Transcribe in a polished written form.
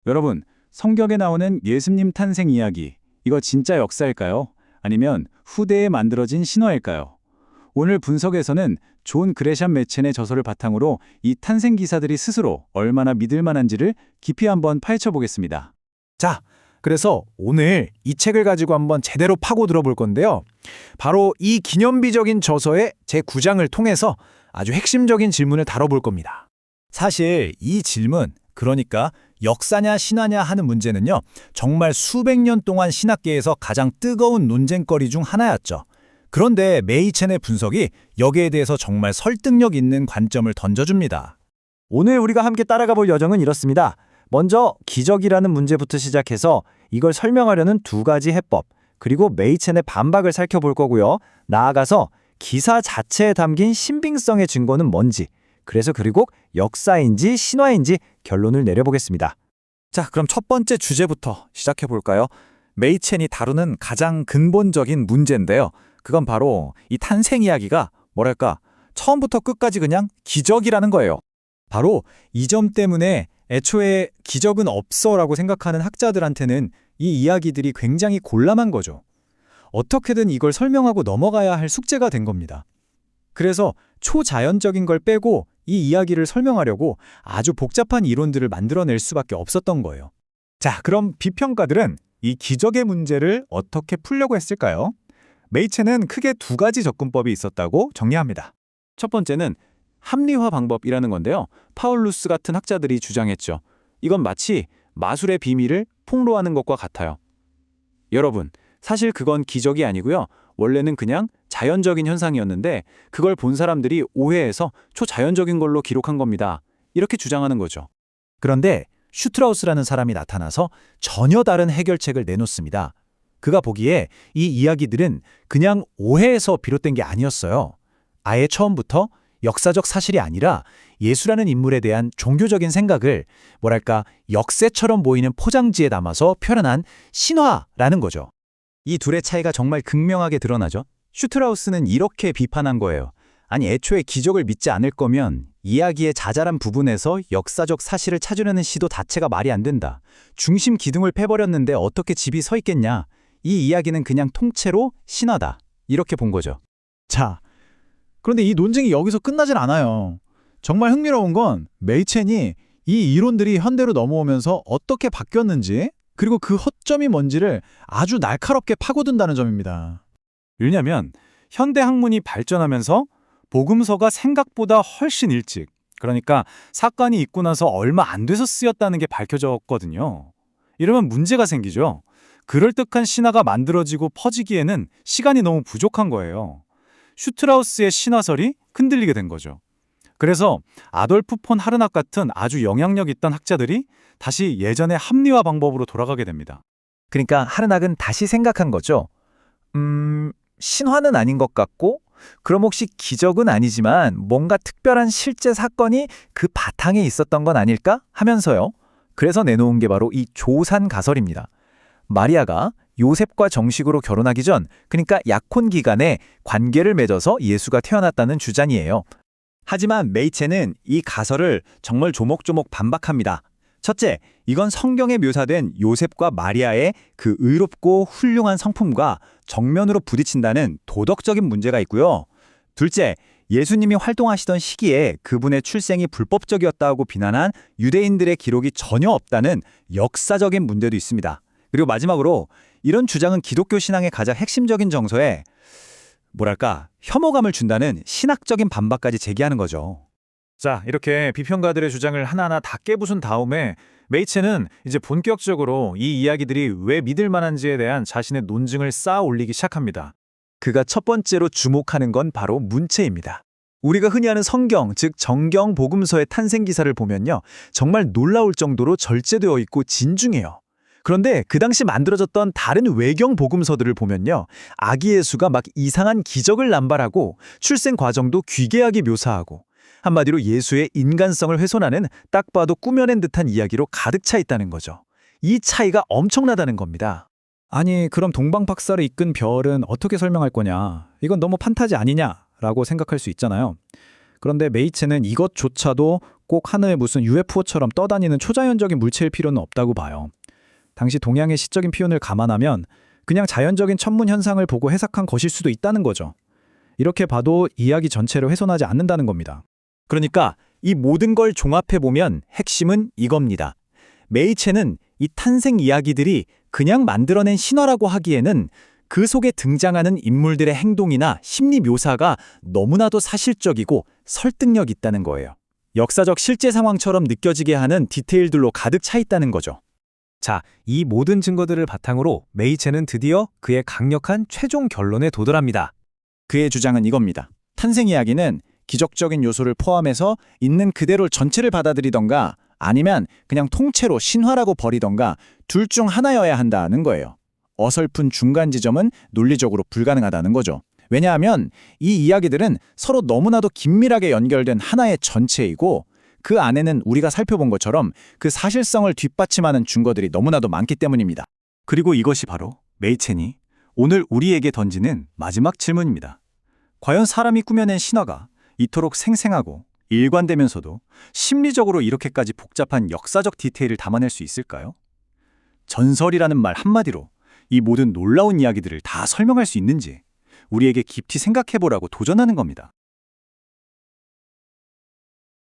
여러분, 성경에 나오는 예수님 탄생 이야기, 이거 진짜 역사일까요? 아니면 후대에 만들어진 신화일까요? 오늘 분석에서는 존 그레샴 매첸의 저서를 바탕으로 이 탄생 기사들이 스스로 얼마나 믿을 만한지를 깊이 한번 파헤쳐 보겠습니다. 자, 그래서 오늘 이 책을 가지고 한번 제대로 파고 들어볼 건데요. 바로 이 기념비적인 저서의 제9장을 통해서 아주 핵심적인 질문을 다뤄볼 겁니다. 사실 이 질문, 그러니까 역사냐 신화냐 하는 문제는요, 정말 수백 년 동안 신학계에서 가장 뜨거운 논쟁거리 중 하나였죠. 그런데 메이첸의 분석이 여기에 대해서 정말 설득력 있는 관점을 던져줍니다. 오늘 우리가 함께 따라가 볼 여정은 이렇습니다. 먼저 기적이라는 문제부터 시작해서 이걸 설명하려는 두 가지 해법, 그리고 메이첸의 반박을 살펴볼 거고요. 나아가서 기사 자체에 담긴 신빙성의 증거는 뭔지, 그래서 그리고 역사인지 신화인지 결론을 내려보겠습니다. 자, 그럼 첫 번째 주제부터 시작해 볼까요? 메이첸이 다루는 가장 근본적인 문제인데요. 그건 바로 이 탄생 이야기가 처음부터 끝까지 그냥 기적이라는 거예요. 바로 이 점 때문에 애초에 기적은 없어라고 생각하는 학자들한테는 이 이야기들이 굉장히 곤란한 거죠. 어떻게든 이걸 설명하고 넘어가야 할 숙제가 된 겁니다. 그래서 초자연적인 걸 빼고 이 이야기를 설명하려고 아주 복잡한 이론들을 만들어낼 수밖에 없었던 거예요. 자, 그럼 비평가들은 이 기적의 문제를 어떻게 풀려고 했을까요? 메이첸은 크게 두 가지 접근법이 있었다고 정리합니다. 첫 번째는 합리화 방법이라는 건데요. 파울루스 같은 학자들이 주장했죠. 이건 마치 마술의 비밀을 폭로하는 것과 같아요. 여러분, 사실 그건 기적이 아니고요. 원래는 그냥 자연적인 현상이었는데 그걸 본 사람들이 오해해서 초자연적인 걸로 기록한 겁니다. 이렇게 주장하는 거죠. 그런데 슈트라우스라는 사람이 나타나서 전혀 다른 해결책을 내놓습니다. 그가 보기에 이 이야기들은 그냥 오해에서 비롯된 게 아니었어요. 아예 처음부터 역사적 사실이 아니라 예수라는 인물에 대한 종교적인 생각을 역세처럼 보이는 포장지에 담아서 표현한 신화라는 거죠. 이 둘의 차이가 정말 극명하게 드러나죠. 슈트라우스는 이렇게 비판한 거예요. 아니, 애초에 기적을 믿지 않을 거면 이야기의 자잘한 부분에서 역사적 사실을 찾으려는 시도 자체가 말이 안 된다. 중심 기둥을 패버렸는데 어떻게 집이 서 있겠냐. 이 이야기는 그냥 통째로 신화다. 이렇게 본 거죠. 자, 그런데 이 논쟁이 여기서 끝나진 않아요. 정말 흥미로운 건 메이첸이 이 이론들이 현대로 넘어오면서 어떻게 바뀌었는지, 그리고 그 허점이 뭔지를 아주 날카롭게 파고든다는 점입니다. 왜냐면 현대 학문이 발전하면서 복음서가 생각보다 훨씬 일찍, 그러니까 사건이 있고 나서 얼마 안 돼서 쓰였다는 게 밝혀졌거든요. 이러면 문제가 생기죠. 그럴듯한 신화가 만들어지고 퍼지기에는 시간이 너무 부족한 거예요. 슈트라우스의 신화설이 흔들리게 된 거죠. 그래서 아돌프 폰 하르낙 같은 아주 영향력 있던 학자들이 다시 예전의 합리화 방법으로 돌아가게 됩니다. 그러니까 하르낙은 다시 생각한 거죠. 신화는 아닌 것 같고, 그럼 혹시 기적은 아니지만 뭔가 특별한 실제 사건이 그 바탕에 있었던 건 아닐까 하면서요. 그래서 내놓은 게 바로 이 조산 가설입니다. 마리아가 요셉과 정식으로 결혼하기 전, 그러니까 약혼 기간에 관계를 맺어서 예수가 태어났다는 주장이에요. 하지만 메이첸은 이 가설을 정말 조목조목 반박합니다. 첫째, 이건 성경에 묘사된 요셉과 마리아의 그 의롭고 훌륭한 성품과 정면으로 부딪힌다는 도덕적인 문제가 있고요. 둘째, 예수님이 활동하시던 시기에 그분의 출생이 불법적이었다고 비난한 유대인들의 기록이 전혀 없다는 역사적인 문제도 있습니다. 그리고 마지막으로 이런 주장은 기독교 신앙의 가장 핵심적인 정서에 혐오감을 준다는 신학적인 반박까지 제기하는 거죠. 자, 이렇게 비평가들의 주장을 하나하나 다 깨부순 다음에 메이첸은 이제 본격적으로 이 이야기들이 왜 믿을 만한지에 대한 자신의 논증을 쌓아 올리기 시작합니다. 그가 첫 번째로 주목하는 건 바로 문체입니다. 우리가 흔히 아는 성경, 즉 정경 복음서의 탄생 기사를 보면요, 정말 놀라울 정도로 절제되어 있고 진중해요. 그런데 그 당시 만들어졌던 다른 외경 복음서들을 보면요, 아기 예수가 막 이상한 기적을 남발하고 출생 과정도 귀괴하게 묘사하고, 한마디로 예수의 인간성을 훼손하는 딱 봐도 꾸며낸 듯한 이야기로 가득 차 있다는 거죠. 이 차이가 엄청나다는 겁니다. 아니, 그럼 동방박사를 이끈 별은 어떻게 설명할 거냐? 이건 너무 판타지 아니냐라고 생각할 수 있잖아요. 그런데 메이첸은 이것조차도 꼭 하늘에 무슨 UFO처럼 떠다니는 초자연적인 물체일 필요는 없다고 봐요. 당시 동양의 시적인 표현을 감안하면 그냥 자연적인 천문 현상을 보고 해석한 것일 수도 있다는 거죠. 이렇게 봐도 이야기 전체를 훼손하지 않는다는 겁니다. 그러니까 이 모든 걸 종합해보면 핵심은 이겁니다. 메이체는 이 탄생 이야기들이 그냥 만들어낸 신화라고 하기에는 그 속에 등장하는 인물들의 행동이나 심리 묘사가 너무나도 사실적이고 설득력 있다는 거예요. 역사적 실제 상황처럼 느껴지게 하는 디테일들로 가득 차 있다는 거죠. 자, 이 모든 증거들을 바탕으로 메이체는 드디어 그의 강력한 최종 결론에 도달합니다. 그의 주장은 이겁니다. 탄생 이야기는 기적적인 요소를 포함해서 있는 그대로 전체를 받아들이던가 아니면 그냥 통째로 신화라고 버리던가 둘 중 하나여야 한다는 거예요. 어설픈 중간 지점은 논리적으로 불가능하다는 거죠. 왜냐하면 이 이야기들은 서로 너무나도 긴밀하게 연결된 하나의 전체이고 그 안에는 우리가 살펴본 것처럼 그 사실성을 뒷받침하는 증거들이 너무나도 많기 때문입니다. 그리고 이것이 바로 메이첸이 오늘 우리에게 던지는 마지막 질문입니다. 과연 사람이 꾸며낸 신화가 이토록 생생하고 일관되면서도 심리적으로 이렇게까지 복잡한 역사적 디테일을 담아낼 수 있을까요? 전설이라는 말 한마디로 이 모든 놀라운 이야기들을 다 설명할 수 있는지 우리에게 깊이 생각해보라고 도전하는 겁니다.